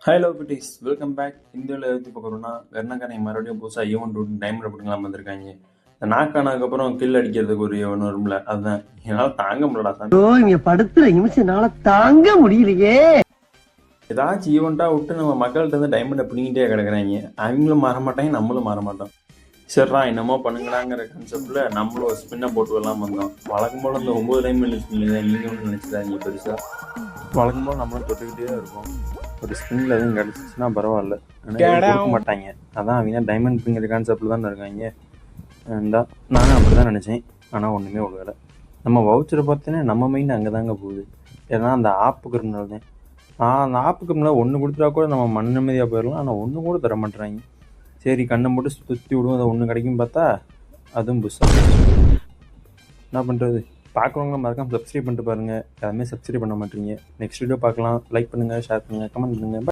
Hi love குட்டீஸ், welcome back. இந்தியாவில் எழுதி பார்க்குறோன்னா வெர்ணக்காரங்க மறுபடியும் புதுசாக ஈவெண்ட் விட்டு டைமண்ட் அப்படிங்கலாம் வந்திருக்காங்க. இந்த நாக்கானதுக்கப்புறம் கில் அடிக்கிறதுக்கு ஒரு ஒன்று வரும்ல, அதுதான் என்னால் தாங்க முடியலடா சாமி. இங்க படுத்துற நிமிஷம்னால தாங்க முடியலையே. ஏதாச்சும் ஈவெண்ட்டாக விட்டு நம்ம மக்கள்கிட்ட வந்து டைமண்டை பிடிங்கிட்டே கிடக்குறாங்க. அவங்களும் மாற மாட்டாங்க, நம்மளும் மாற மாட்டோம். சரிடா என்னமோ பண்ணுங்களாங்கிற கான்செப்டில் நம்மளும் ஒரு ஸ்பின்னை போட்டு வரலாம் வந்தோம். வழக்கம் போல் இந்த 9 டைமண்ட் ஸ்பின் தான் நீங்கள் ஒன்று நினச்சிடாதீங்க பெருசாக. வழக்கம் போல் நம்மளும் தொட்டுக்கிட்டே தான் இருப்போம். ஒரு ஸ்பின்னில் எதுவும் கிடச்சிச்சுன்னா பரவாயில்ல, ஆனால் கொடுக்க மாட்டாங்க. அதான் அவங்க டைமண்ட் பிங்கிற கான்செப்டில் தான் இருக்காங்க. நானும் அப்படி தான் நினச்சேன், ஆனால் ஒன்றுமே விடலை. நம்ம வவுச்சரை பார்த்தோன்னே நம்ம மைண்ட் அங்கே தாங்க போகுது. ஏன்னா அந்த ஆப்பு கிரிமினல் தான். அந்த ஆப்பு கிரிமினல் ஒன்று கொடுத்துட்டா கூட நம்ம மன நிம்மதியாக போயிடலாம், ஆனால் ஒன்று கூட தர மாட்டேறாங்க. சரி கண்ணை போட்டு சுற்றி விடுவோம், அதை ஒன்று கிடைக்கும் பார்த்தா அதுவும் புதுசாக. என்ன பண்ணுறது? பார்க்குறவங்க மறக்காம சப்ஸ்கிரைப் பண்ணிட்டு பாருங்கள். யாருமே சப்ஸ்கிரைப் பண்ண மாட்டீங்க. நெக்ஸ்ட் வீடியோ பார்க்கலாம். லைக் பண்ணுங்கள், ஷேர் பண்ணுங்கள், கமெண்ட் பண்ணுங்கள்.